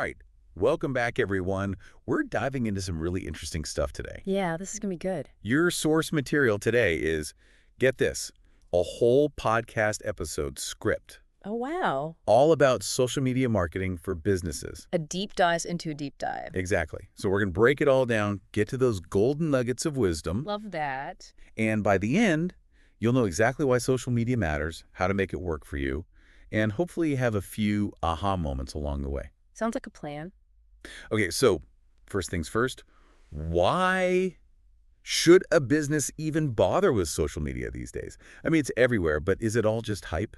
right. Welcome back, everyone. We're diving into some really interesting stuff today. Yeah, this is going to be good. Your source material today is, get this, a whole podcast episode script, Oh, wow. all about social media marketing for businesses. A deep dive into a deep dive. Exactly. So we're going to break it all down, get to those golden nuggets of wisdom, Love that. and by the end, you'll know exactly why social media matters, how to make it work for you, and hopefully you have a few aha moments along the way. Sounds like a plan. Okay, so first things first, why should a business even bother with social media these days? I mean, it's everywhere, but is it all just hype?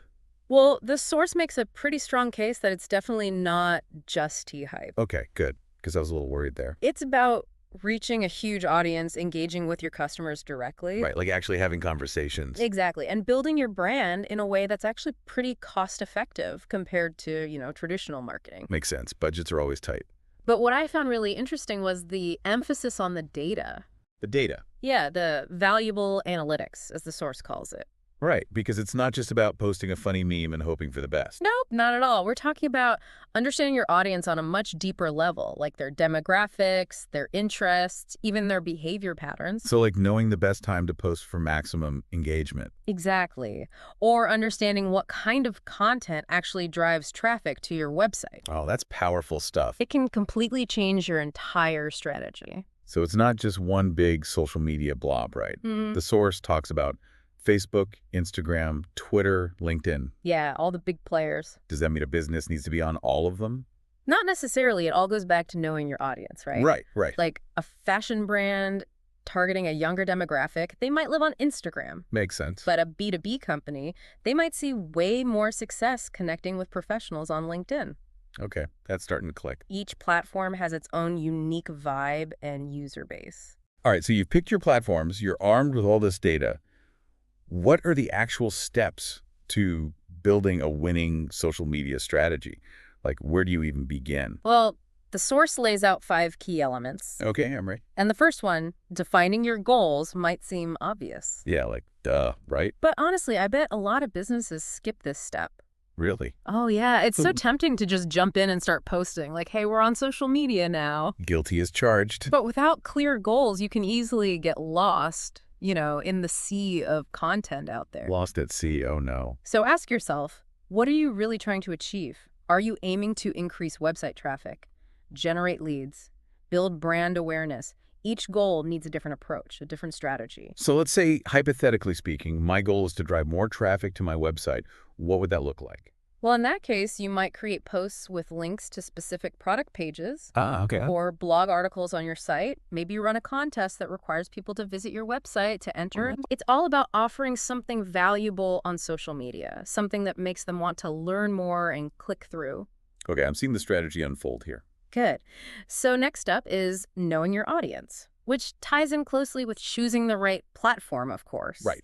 Well, the source makes a pretty strong case that it's definitely not just tea hype. Okay, good, because I was a little worried there. It's about reaching a huge audience, engaging with your customers directly. Right, like actually having conversations. Exactly. And building your brand in a way that's actually pretty cost-effective compared to, traditional marketing. Makes sense. Budgets are always tight. But what I found really interesting was the emphasis on the data. The data. Yeah, the valuable analytics, as the source calls it. Right, because it's not just about posting a funny meme and hoping for the best. Nope, not at all. We're talking about understanding your audience on a much deeper level, like their demographics, their interests, even their behavior patterns. So like knowing the best time to post for maximum engagement. Exactly. Or understanding what kind of content actually drives traffic to your website. Oh, that's powerful stuff. It can completely change your entire strategy. So it's not just one big social media blob, right? Mhm. The source talks about Facebook, Instagram, Twitter, LinkedIn. Yeah, all the big players. Does that mean a business needs to be on all of them? Not necessarily. It all goes back to knowing your audience, right? Right. Like a fashion brand targeting a younger demographic, they might live on Instagram. Makes sense. But a B2B company, they might see way more success connecting with professionals on LinkedIn. Okay, that's starting to click. Each platform has its own unique vibe and user base. All right, so you've picked your platforms, you're armed with all this data. What are the actual steps to building a winning social media strategy? Like, where do you even begin? Well, the source lays out 5 key elements. Okay, I'm ready. And the first one, defining your goals, might seem obvious. Yeah, like, duh, right? But honestly, I bet a lot of businesses skip this step. Really? Oh, yeah. It's so tempting to just jump in and start posting, like, hey, we're on social media now. Guilty as charged. But without clear goals, you can easily get lost, in the sea of content out there. Lost at sea, oh no. So ask yourself, what are you really trying to achieve? Are you aiming to increase website traffic, generate leads, build brand awareness? Each goal needs a different approach, a different strategy. So let's say, hypothetically speaking, my goal is to drive more traffic to my website. What would that look like? Well, in that case, you might create posts with links to specific product pages Okay. or blog articles on your site. Maybe you run a contest that requires people to visit your website to enter. It's all about offering something valuable on social media, something that makes them want to learn more and click through. Okay, I'm seeing the strategy unfold here. Good. So next up is knowing your audience, which ties in closely with choosing the right platform, of course. Right.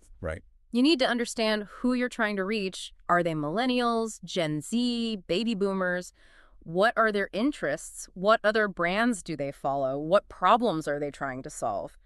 You need to understand who you're trying to reach. Are they millennials, Gen Z, baby boomers? What are their interests? What other brands do they follow? What problems are they trying to solve?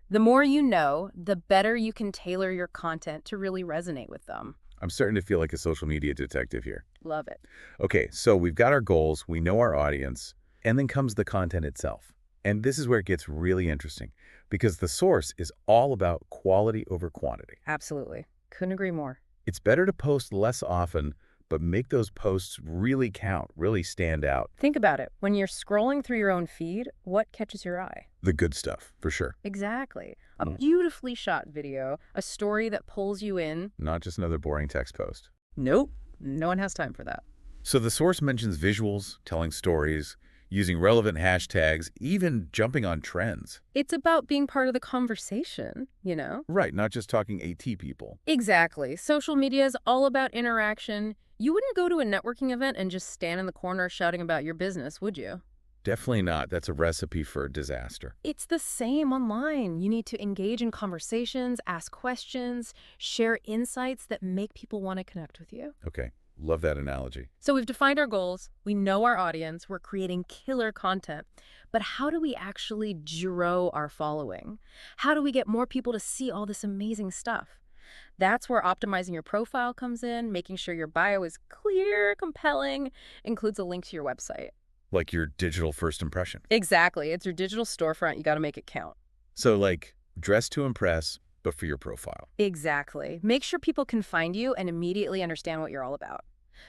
The more you know, the better you can tailor your content to really resonate with them. I'm starting to feel like a social media detective here. Love it. Okay, so we've got our goals, we know our audience, and then comes the content itself. And this is where it gets really interesting, because the source is all about quality over quantity. Absolutely. Couldn't agree more. It's better to post less often, but make those posts really count, really stand out. Think about it. When you're scrolling through your own feed, what catches your eye? The good stuff, for sure. Exactly. A beautifully shot video, a story that pulls you in. Not just another boring text post. Nope. No one has time for that. So the source mentions visuals, telling stories, using relevant hashtags, even jumping on trends. It's about being part of the conversation, Right, not just talking AT people. Exactly. Social media is all about interaction. You wouldn't go to a networking event and just stand in the corner shouting about your business, would you? Definitely not. That's a recipe for disaster. It's the same online. You need to engage in conversations, ask questions, share insights that make people want to connect with you. Okay, love that analogy. So we've defined our goals, we know our audience, we're creating killer content. But how do we actually grow our following? How do we get more people to see all this amazing stuff? That's where optimizing your profile comes in, making sure your bio is clear, compelling, includes a link to your website. Like your digital first impression. Exactly. It's your digital storefront. You got to make it count. So like dress to impress, but for your profile. Exactly. Make sure people can find you and immediately understand what you're all about.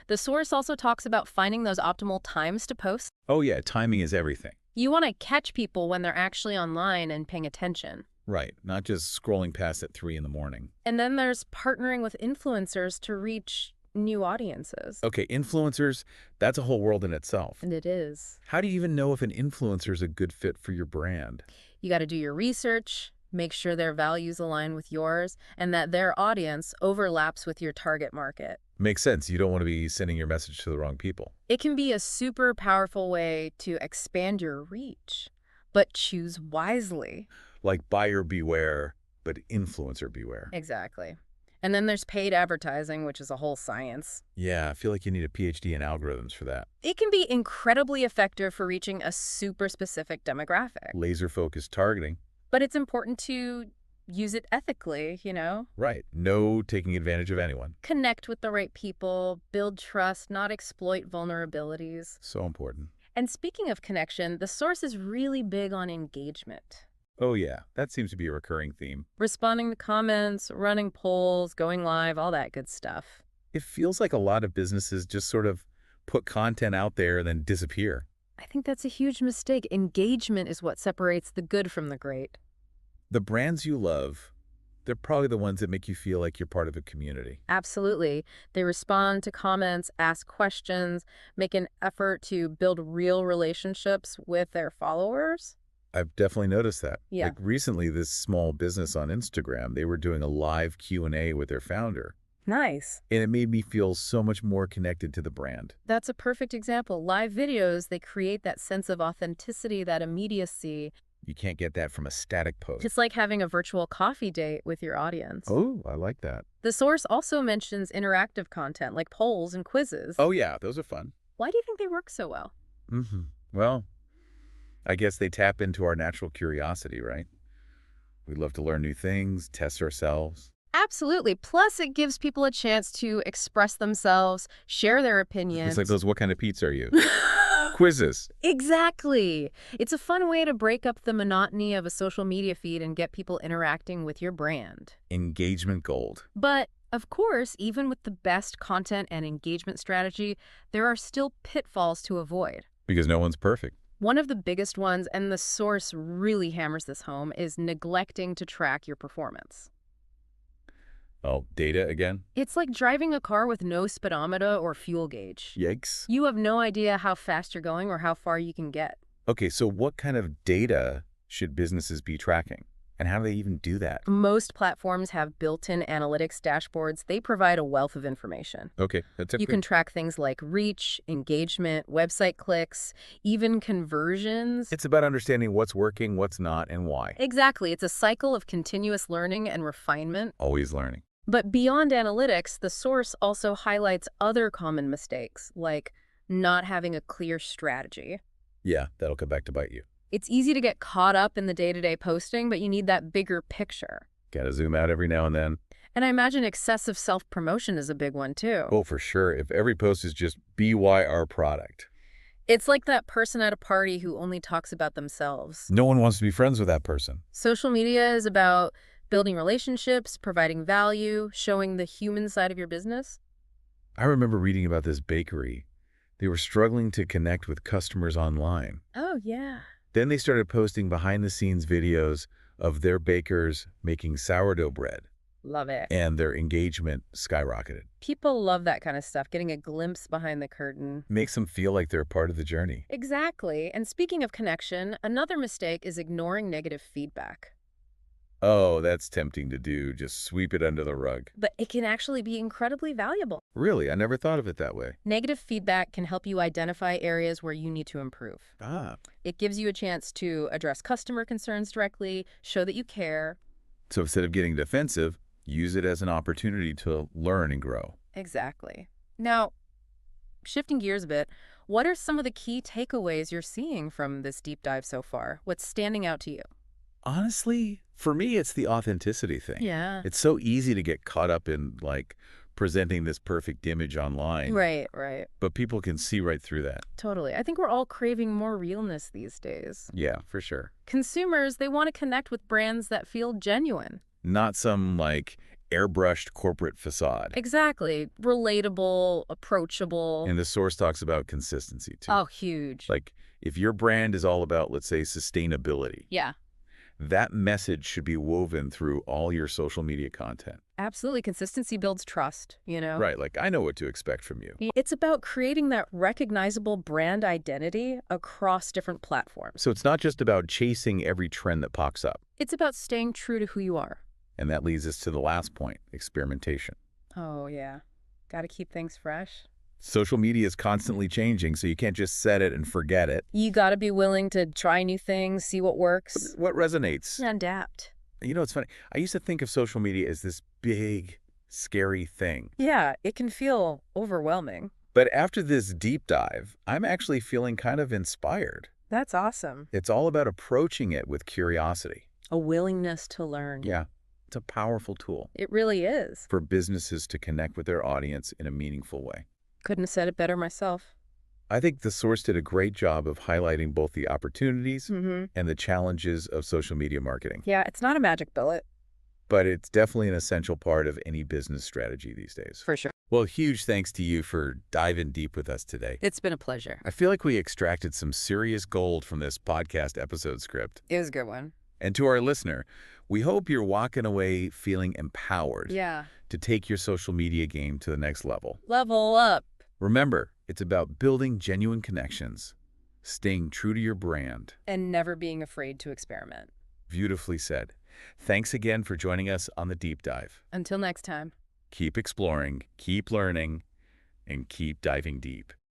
The source also talks about finding those optimal times to post. Oh yeah, timing is everything. You want to catch people when they're actually online and paying attention. Right, not just scrolling past at 3 in the morning. And then there's partnering with influencers to reach new audiences. Okay, influencers, that's a whole world in itself. And it is. How do you even know if an influencer is a good fit for your brand? You got to do your research, make sure their values align with yours, and that their audience overlaps with your target market. Makes sense. You don't want to be sending your message to the wrong people. It can be a super powerful way to expand your reach, but choose wisely. Like buyer beware, but influencer beware. Exactly. And then there's paid advertising, which is a whole science. Yeah, I feel like you need a PhD in algorithms for that. It can be incredibly effective for reaching a super specific demographic. Laser-focused targeting. But it's important to use it ethically, you know? Right. No taking advantage of anyone. Connect with the right people, build trust, not exploit vulnerabilities. So important. And speaking of connection, the source is really big on engagement. Oh yeah, that seems to be a recurring theme. Responding to comments, running polls, going live, all that good stuff. It feels like a lot of businesses just sort of put content out there and then disappear. I think that's a huge mistake. Engagement is what separates the good from the great. The brands you love, they're probably the ones that make you feel like you're part of a community. Absolutely. They respond to comments, ask questions, make an effort to build real relationships with their followers. I've definitely noticed that. Yeah. Like recently, this small business on Instagram, they were doing a live Q&A with their founder. Nice. And it made me feel so much more connected to the brand. That's a perfect example. Live videos, they create that sense of authenticity, that immediacy. You can't get that from a static post. It's like having a virtual coffee date with your audience. Oh, I like that. The source also mentions interactive content like polls and quizzes. Oh yeah, those are fun. Why do you think they work so well? Well, I guess they tap into our natural curiosity, right? We love to learn new things, test ourselves. Absolutely. Plus, it gives people a chance to express themselves, share their opinions. It's like those, what kind of pizza are you? Quizzes. Exactly. It's a fun way to break up the monotony of a social media feed and get people interacting with your brand. Engagement gold. But, of course, even with the best content and engagement strategy, there are still pitfalls to avoid. Because no one's perfect. One of the biggest ones, and the source really hammers this home, is neglecting to track your performance. Oh, data again? It's like driving a car with no speedometer or fuel gauge. Yikes. You have no idea how fast you're going or how far you can get. Okay, so what kind of data should businesses be tracking? And how do they even do that? Most platforms have built-in analytics dashboards. They provide a wealth of information. Okay, that's You can track things like reach, engagement, website clicks, even conversions. It's about understanding what's working, what's not, and why. Exactly. It's a cycle of continuous learning and refinement. Always learning. But beyond analytics, the source also highlights other common mistakes, like not having a clear strategy. Yeah, that'll come back to bite you. It's easy to get caught up in the day-to-day posting, but you need that bigger picture. Gotta zoom out every now and then. And I imagine excessive self-promotion is a big one, too. Oh, for sure. If every post is just BY our product. It's like that person at a party who only talks about themselves. No one wants to be friends with that person. Social media is about building relationships, providing value, showing the human side of your business. I remember reading about this bakery. They were struggling to connect with customers online. Oh, yeah. Then they started posting behind-the-scenes videos of their bakers making sourdough bread, Love it. and their engagement skyrocketed. People love that kind of stuff, getting a glimpse behind the curtain. Makes them feel like they're part of the journey. Exactly. And speaking of connection, another mistake is ignoring negative feedback. Oh, that's tempting to do. Just sweep it under the rug. But it can actually be incredibly valuable. Really, I never thought of it that way. Negative feedback can help you identify areas where you need to improve. Ah. It gives you a chance to address customer concerns directly, show that you care. So instead of getting defensive, use it as an opportunity to learn and grow. Exactly. Now, shifting gears a bit, what are some of the key takeaways you're seeing from this deep dive so far? What's standing out to you? Honestly, for me, it's the authenticity thing. Yeah. It's so easy to get caught up in, like, presenting this perfect image online. Right, right. But people can see right through that. Totally. I think we're all craving more realness these days. Yeah, for sure. Consumers, they want to connect with brands that feel genuine. Not some, like, airbrushed corporate facade. Exactly. Relatable, approachable. And the source talks about consistency, too. Oh, huge. Like, if your brand is all about, let's say, sustainability, Yeah, that message should be woven through all your social media content. absolutely. Consistency builds trust, you know? Right, like, I know what to expect from you. It's about creating that recognizable brand identity across different platforms. So it's not just about chasing every trend that pops up. It's about staying true to who you are. And that leads us to the last point, experimentation. Oh, yeah. Got to keep things fresh. Social media is constantly changing, so you can't just set it and forget it. You got to be willing to try new things, see what works. What resonates? And adapt. You know, it's funny. I used to think of social media as this big, scary thing. Yeah, it can feel overwhelming. But after this deep dive, I'm actually feeling kind of inspired. That's awesome. It's all about approaching it with curiosity. A willingness to learn. Yeah, it's a powerful tool It really is. for businesses to connect with their audience in a meaningful way. Couldn't have said it better myself. I think the source did a great job of highlighting both the opportunities and the challenges of social media marketing. Yeah, it's not a magic bullet. But it's definitely an essential part of any business strategy these days. For sure. Well, huge thanks to you for diving deep with us today. It's been a pleasure. I feel like we extracted some serious gold from this podcast episode script. It was a good one. And to our listener, we hope you're walking away feeling empowered Yeah. to take your social media game to the next level. Level up. Remember, it's about building genuine connections, staying true to your brand. And never being afraid to experiment. Beautifully said. Thanks again for joining us on the Deep Dive. Until next time. Keep exploring, keep learning, and keep diving deep.